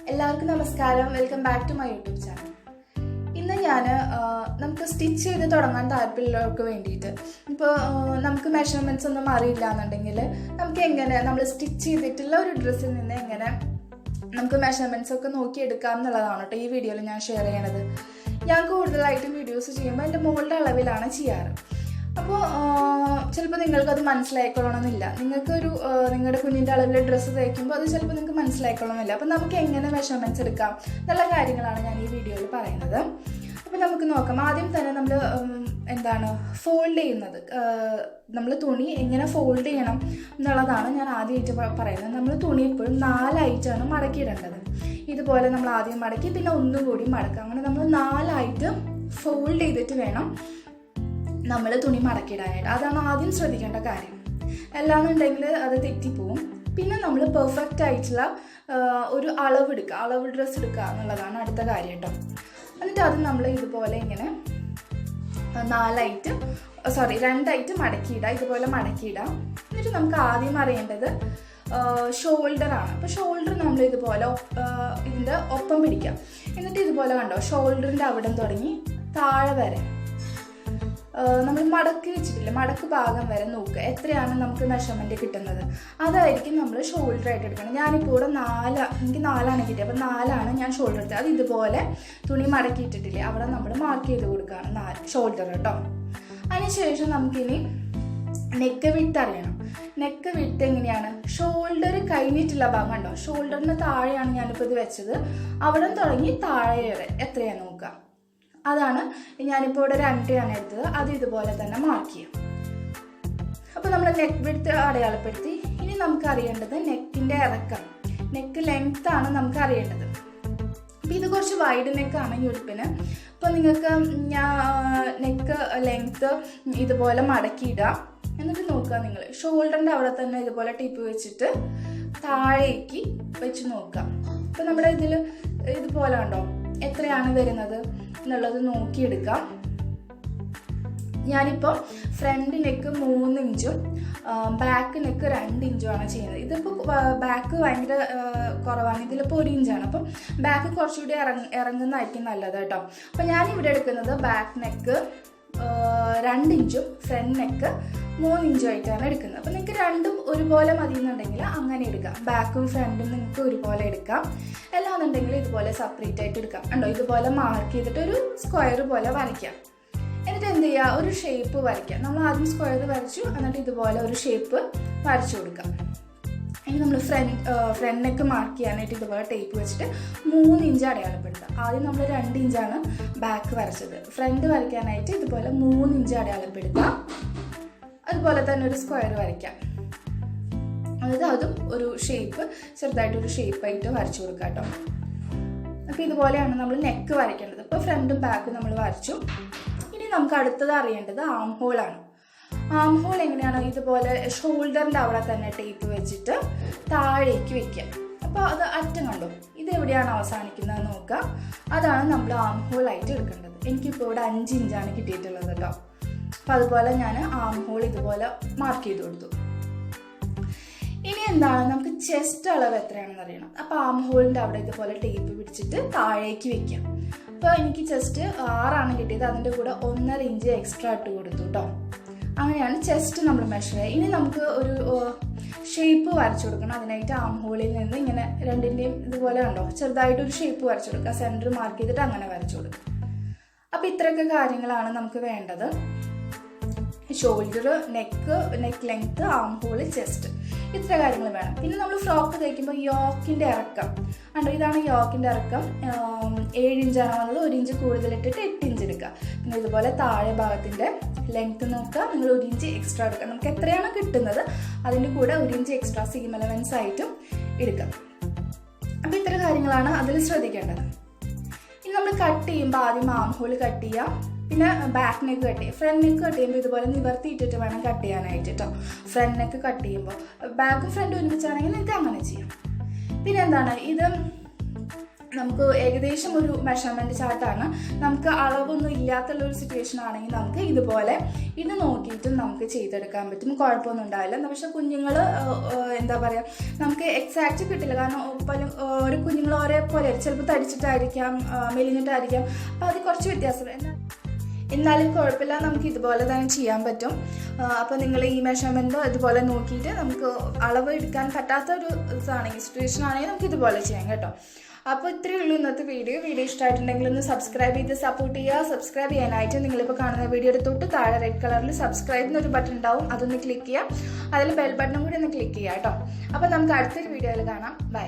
എല്ലാവർക്കും നമസ്കാരം. Welcome back to my YouTube channel. ഇന്ന് ഞാൻ നമുക്ക് സ്റ്റിച്ച് ചെയ്ത് തുടങ്ങാൻ താല്പര്യമുള്ളവർക്ക് വേണ്ടിയിട്ട് ഇപ്പോൾ നമുക്ക് മെഷർമെൻറ്റ്സ് ഒന്നും അറിയില്ല എന്നുണ്ടെങ്കിൽ നമുക്ക് എങ്ങനെ നമ്മൾ സ്റ്റിച്ച് ചെയ്തിട്ടുള്ള ഒരു ഡ്രസ്സിൽ നിന്ന് എങ്ങനെ നമുക്ക് മെഷർമെൻറ്റ്സ് ഒക്കെ നോക്കിയെടുക്കാം എന്നുള്ളതാണ് കേട്ടോ ഈ വീഡിയോയിൽ ഞാൻ ഷെയർ ചെയ്യണത്. ഞാൻ കൂടുതലായിട്ടും വീഡിയോസ് ചെയ്യുമ്പോൾ എൻ്റെ മോളുടെ അളവിലാണ് ചെയ്യാറ്. അപ്പോൾ ചിലപ്പോൾ നിങ്ങൾക്കത് മനസ്സിലായിക്കൊള്ളണമെന്നില്ല. നിങ്ങളുടെ കുഞ്ഞിൻ്റെ അളവിൽ ഡ്രസ്സ് തയ്ക്കുമ്പോൾ അത് ചിലപ്പോൾ നിങ്ങൾക്ക് മനസ്സിലായിക്കൊള്ളണമെന്നില്ല. അപ്പോൾ നമുക്ക് എങ്ങനെ മെഷർമെൻറ്റ്സ് എടുക്കാം എന്നുള്ള കാര്യങ്ങളാണ് ഞാൻ ഈ വീഡിയോയിൽ പറയുന്നത്. അപ്പോൾ നമുക്ക് നോക്കാം. ആദ്യം തന്നെ നമ്മൾ ഫോൾഡ് ചെയ്യുന്നത്, നമ്മൾ തുണി എങ്ങനെ ഫോൾഡ് ചെയ്യണം എന്നുള്ളതാണ് ഞാൻ ആദ്യമായിട്ട് പറയുന്നത്. നമ്മൾ തുണി എപ്പോഴും 4 ആയിട്ടാണ് മടക്കിയിടേണ്ടത്. ഇതുപോലെ നമ്മൾ ആദ്യം മടക്കി പിന്നെ ഒന്നുകൂടി മടക്കുക. അങ്ങനെ നമ്മൾ 4 ആയിട്ട് ഫോൾഡ് ചെയ്തിട്ട് വേണം നമ്മൾ തുണി മടക്കിയിടാനായിട്ട്. അതാണ് ആദ്യം ശ്രദ്ധിക്കേണ്ട കാര്യം. അല്ലാന്നുണ്ടെങ്കിൽ അത് തെറ്റിപ്പോവും. പിന്നെ നമ്മൾ പെർഫെക്റ്റ് ആയിട്ടുള്ള ഒരു അളവ് ഡ്രസ്സ് എടുക്കുക എന്നുള്ളതാണ് അടുത്ത കാര്യം കേട്ടോ. എന്നിട്ട് അത് നമ്മൾ ഇതുപോലെ ഇങ്ങനെ 2ആയിട്ട് മടക്കിയിടാം. ഇതുപോലെ മടക്കിയിടാം. എന്നിട്ട് നമുക്ക് ആദ്യം അറിയേണ്ടത് ഷോൾഡറാണ്. അപ്പോൾ ഷോൾഡർ നമ്മൾ ഇതുപോലെ ഇതിൻ്റെ ഒപ്പം പിടിക്കാം. എന്നിട്ട് ഇതുപോലെ കണ്ടോ, ഷോൾഡറിൻ്റെ അവിടെ തുടങ്ങി താഴെ വരെ നമ്മൾ മടക്കി വെച്ചിട്ടില്ല, മടക്ക് ഭാഗം വരെ നോക്കുക എത്രയാണ് നമുക്ക് മെഷർമെൻറ്റ് കിട്ടുന്നത്. അതായിരിക്കും നമ്മൾ ഷോൾഡർ ആയിട്ട് എടുക്കണം. ഞാനിപ്പോൾ ഇവിടെ എനിക്ക് 4 കിട്ടിയത്. അപ്പോൾ 4 ഞാൻ ഷോൾഡർ എടുത്തത്. അത് ഇതുപോലെ തുണി മടക്കി ഇട്ടിട്ടില്ലേ അവിടെ നമ്മൾ മാർക്ക് ചെയ്ത് കൊടുക്കുകയാണ് ഷോൾഡർ കേട്ടോ. അതിനുശേഷം നമുക്കിനി നെക്ക് വിട്ട് അറിയണം. നെക്ക് വിട്ട് എങ്ങനെയാണ്, ഷോൾഡർ കഴിഞ്ഞിട്ടുള്ള ഭാഗം കണ്ടോ, ഷോൾഡറിന് താഴെയാണ് ഞാനിപ്പോൾ ഇത് വെച്ചത്. അവിടെ തുടങ്ങി താഴെ വരെ എത്രയാണ് നോക്കുക. അതാണ് ഞാനിപ്പോൾ ഇവിടെ 2 എടുത്തത്. അത് ഇതുപോലെ തന്നെ മാർക്ക് ചെയ്യാം. അപ്പോൾ നമ്മൾ നെക്ക് വിഡ്ത്ത് അടയാളപ്പെടുത്തി. ഇനി നമുക്ക് അറിയേണ്ടത് നെക്കിൻ്റെ ഇറക്കം, നെക്ക് ലെങ്ത് ആണ് നമുക്ക് അറിയേണ്ടത്. അപ്പോൾ ഇത് കുറച്ച് വൈഡ് നെക്കാണ് ഈ ഉടുപ്പിന്. അപ്പോൾ നിങ്ങൾക്ക് നെക്ക് ലെങ്ത്ത് ഇതുപോലെ മടക്കിയിടുക. എന്നിട്ട് നോക്കുക, നിങ്ങൾ ഷോൾഡറിൻ്റെ അവിടെ തന്നെ ഇതുപോലെ ടിപ്പ് വെച്ചിട്ട് താഴേക്ക് വെച്ച് നോക്കുക. അപ്പോൾ നമ്മുടെ ഇതിൽ ഇതുപോലെ ഉണ്ടോ എത്രയാണ് വരുന്നത് എന്നുള്ളത് നോക്കിയെടുക്കാം. ഞാനിപ്പോൾ ഫ്രണ്ട് നെക്ക് 3 ഇഞ്ചും ബാക്ക് നെക്ക് 2 ഇഞ്ചുമാണ് ചെയ്യുന്നത്. ഇതിപ്പോൾ ബാക്ക് ഭയങ്കര കുറവാണ്, ഇതിലിപ്പോൾ 1 ഇഞ്ചാണ്. അപ്പം ബാക്ക് കുറച്ചുകൂടി ഇറങ്ങുന്നതായിരിക്കും നല്ലത് കേട്ടോ. അപ്പം ഞാനിവിടെ എടുക്കുന്നത് ബാക്ക് നെക്ക് 2 ഇഞ്ചും ഫ്രണ്ട് നെക്ക് 3 ഇഞ്ചും ആയിട്ടാണ് എടുക്കുന്നത്. അപ്പം നിങ്ങൾക്ക് രണ്ടും ഒരുപോലെ മതി എന്നുണ്ടെങ്കിൽ അങ്ങനെ എടുക്കാം. ബാക്കും ഫ്രണ്ടും നിങ്ങൾക്ക് ഒരുപോലെ എടുക്കാം. അല്ലാന്നുണ്ടെങ്കിൽ ഇതുപോലെ സെപ്പറേറ്റ് ആയിട്ട് എടുക്കാം. കണ്ടോ, ഇതുപോലെ മാർക്ക് ചെയ്തിട്ട് ഒരു സ്ക്വയർ പോലെ വരയ്ക്കാം. എന്നിട്ട് എന്ത് ചെയ്യുക, ഒരു ഷേപ്പ് വരയ്ക്കാം. നമ്മൾ ആദ്യം സ്ക്വയർ വരച്ചു, എന്നിട്ട് ഇതുപോലെ ഒരു ഷേപ്പ് വരച്ചു കൊടുക്കാം. ഇനി നമ്മൾ ഫ്രണ്ട് നെക്ക് മാർക്ക് ചെയ്യാനായിട്ട് ഇതുപോലെ ടേപ്പ് വെച്ചിട്ട് 3 ഇഞ്ച് അടയാളപ്പെടുത്തുക. ആദ്യം നമ്മൾ 2 ഇഞ്ചാണ് ബാക്ക് വരച്ചത്. ഫ്രണ്ട് വരയ്ക്കാനായിട്ട് ഇതുപോലെ 3 ഇഞ്ച് അടയാളപ്പെടുത്താം. അതുപോലെ തന്നെ ഒരു സ്ക്വയർ വരയ്ക്കാം. അതായത് അതും ഒരു ഷേപ്പ്, ചെറുതായിട്ടൊരു ഷേപ്പായിട്ട് വരച്ചു കൊടുക്കാം കേട്ടോ. അപ്പോൾ ഇതുപോലെയാണ് നമ്മൾ നെക്ക് വരയ്ക്കേണ്ടത്. ഇപ്പോൾ ഫ്രണ്ടും ബാക്കും നമ്മൾ വരച്ചു. ഇനി നമുക്ക് അടുത്തത് അറിയേണ്ടത് ആം ഹോളാണ്. ആം ഹോൾ എങ്ങനെയാണ്, ഇതുപോലെ ഷോൾഡറിൻ്റെ അവിടെ തന്നെ ടേപ്പ് വെച്ചിട്ട് താഴേക്ക് വെക്കുക. അപ്പോൾ അത് അറ്റം കണ്ടോ, ഇത് എവിടെയാണ് അവസാനിക്കുന്നത് നോക്കുക. അതാണ് നമ്മൾ ആം ഹോളായിട്ട് എടുക്കേണ്ടത്. എനിക്കിപ്പോൾ ഇവിടെ 5 ഇഞ്ചാണ് കിട്ടിയിട്ടുള്ളത് കേട്ടോ. അപ്പം അതുപോലെ ഞാൻ ആം ഹോൾ ഇതുപോലെ മാർക്ക് ചെയ്ത് കൊടുത്തു. ഇനി നമുക്ക് ചെസ്റ്റ് അളവ് എത്രയാണെന്ന് അറിയണം. അപ്പോൾ ആം ഹോളിൻ്റെ അവിടെ ഇതുപോലെ ടേപ്പ് പിടിച്ചിട്ട് താഴേക്ക് വെക്കാം. അപ്പോൾ എനിക്ക് ചെസ്റ്റ് 6 കിട്ടിയത്. അതിൻ്റെ കൂടെ 1.5 ഇഞ്ച് എക്സ്ട്രാ ഇട്ട് കൊടുത്തു കേട്ടോ. അങ്ങനെയാണ് ചെസ്റ്റ് നമ്മൾ മെഷർ ചെയ്യുക. ഇനി നമുക്ക് ഒരു ഷേപ്പ് വരച്ചു കൊടുക്കണം. അതിനായിട്ട് ആം ഹോളിൽ നിന്ന് ഇങ്ങനെ രണ്ടിൻ്റെയും ഇതുപോലെ ഉണ്ടോ ചെറുതായിട്ടൊരു ഷേപ്പ് വരച്ചു കൊടുക്കുക. സെൻറ്റർ മാർക്ക് ചെയ്തിട്ട് അങ്ങനെ വരച്ചു കൊടുക്കുക. അപ്പോൾ ഇത്രയൊക്കെ കാര്യങ്ങളാണ് നമുക്ക് വേണ്ടത്. ഷോൾഡർ, നെക്ക് ലെങ്ത്ത്, ആം ഹോള്, ചെസ്റ്റ്, ഇത്ര കാര്യങ്ങൾ വേണം. പിന്നെ നമ്മൾ ഫ്രോക്ക് തയ്ക്കുമ്പോൾ യോക്കിൻ്റെ ഇറക്കം കണ്ടോ, ഇതാണ് യോക്കിൻ്റെ ഇറക്കം. 7 ഇഞ്ചാണ് വന്നത്. 1 ഇഞ്ച് കൂടുതലിട്ടിട്ട് 8 ഇഞ്ച് എടുക്കുക. പിന്നെ ഇതുപോലെ താഴെ ഭാഗത്തിൻ്റെ ലെങ്ത്ത് നോക്കുക. നിങ്ങൾ 1 ഇഞ്ച് എക്സ്ട്രാ എടുക്കുക. നമുക്ക് എത്രയാണ് കിട്ടുന്നത് അതിൻ്റെ കൂടെ 1 ഇഞ്ച് എക്സ്ട്രാ സീം എലവൻസ് ആയിട്ടും എടുക്കാം. അപ്പോൾ ഇത്ര കാര്യങ്ങളാണ് അതിൽ ശ്രദ്ധിക്കേണ്ടത്. ഇനി നമ്മൾ കട്ട് ചെയ്യുമ്പോൾ ആദ്യം ആം ഹോൾ കട്ട് ചെയ്യാം. പിന്നെ ബാക്ക് നെക്ക് കട്ട് ചെയ്യുക. ഫ്രണ്ട് നെക്ക് കട്ട് ചെയ്യുമ്പോൾ ഇതുപോലെ നിവർത്തിയിട്ടിട്ട് വേണം കട്ട് ചെയ്യാനായിട്ട് കേട്ടോ. ഫ്രണ്ട് നെക്ക് കട്ട് ചെയ്യുമ്പോൾ ബാക്കും ഫ്രണ്ടും ഒരുമിച്ചാണെങ്കിൽ നിങ്ങൾക്ക് അങ്ങനെ ചെയ്യാം. പിന്നെ ഇത് നമുക്ക് ഏകദേശം ഒരു മെഷർമെൻറ്റ് ചാർട്ടാണ്. നമുക്ക് അളവൊന്നും ഇല്ലാത്തുള്ളൊരു സിറ്റുവേഷൻ ആണെങ്കിൽ നമുക്ക് ഇതുപോലെ ഇത് നോക്കിയിട്ട് നമുക്ക് ചെയ്തെടുക്കാൻ പറ്റും, കുഴപ്പമൊന്നും ഉണ്ടാവില്ല. പക്ഷേ കുഞ്ഞുങ്ങൾ എന്താ പറയുക, നമുക്ക് എക്സാക്റ്റ് കിട്ടില്ല. കാരണം ഒരു കുഞ്ഞുങ്ങൾ ഒരേപോലെ ചിലപ്പോൾ തടിച്ചിട്ടായിരിക്കാം, മെലിഞ്ഞിട്ടായിരിക്കാം. അപ്പോൾ അത് കുറച്ച് വ്യത്യാസം. എന്നാലും കുഴപ്പമില്ല, നമുക്ക് ഇതുപോലെ തന്നെ ചെയ്യാൻ പറ്റും. അപ്പോൾ നിങ്ങൾ ഈ മെഷർമെൻറ്റോ ഇതുപോലെ നോക്കിയിട്ട് നമുക്ക് അളവ് എടുക്കാൻ പറ്റാത്തൊരു ഇതാണെങ്കിൽ, സിറ്റുവേഷൻ ആണെങ്കിൽ നമുക്ക് ഇതുപോലെ ചെയ്യാം കേട്ടോ. അപ്പോൾ ഇത്രയേ ഉള്ളൂ ഇന്നത്തെ വീഡിയോ. ഇഷ്ടമായിട്ടുണ്ടെങ്കിൽ ഒന്ന് സബ്സ്ക്രൈബ് ചെയ്ത് സപ്പോർട്ട് ചെയ്യുക. സബ്സ്ക്രൈബ് ചെയ്യാനായിട്ട് നിങ്ങളിപ്പോൾ കാണുന്ന വീഡിയോയുടെ തൊട്ട് താഴെ റെഡ് കളറിൽ സബ്സ്ക്രൈബ് എന്നൊരു ബട്ടൺ ഉണ്ടാവും, അതൊന്ന് ക്ലിക്ക് ചെയ്യുക. അതിൽ ബെൽ ബട്ടണും കൂടി ഒന്ന് ക്ലിക്ക് ചെയ്യുക കേട്ടോ. അപ്പോൾ നമുക്ക് അടുത്തൊരു വീഡിയോയിൽ കാണാം. ബൈ.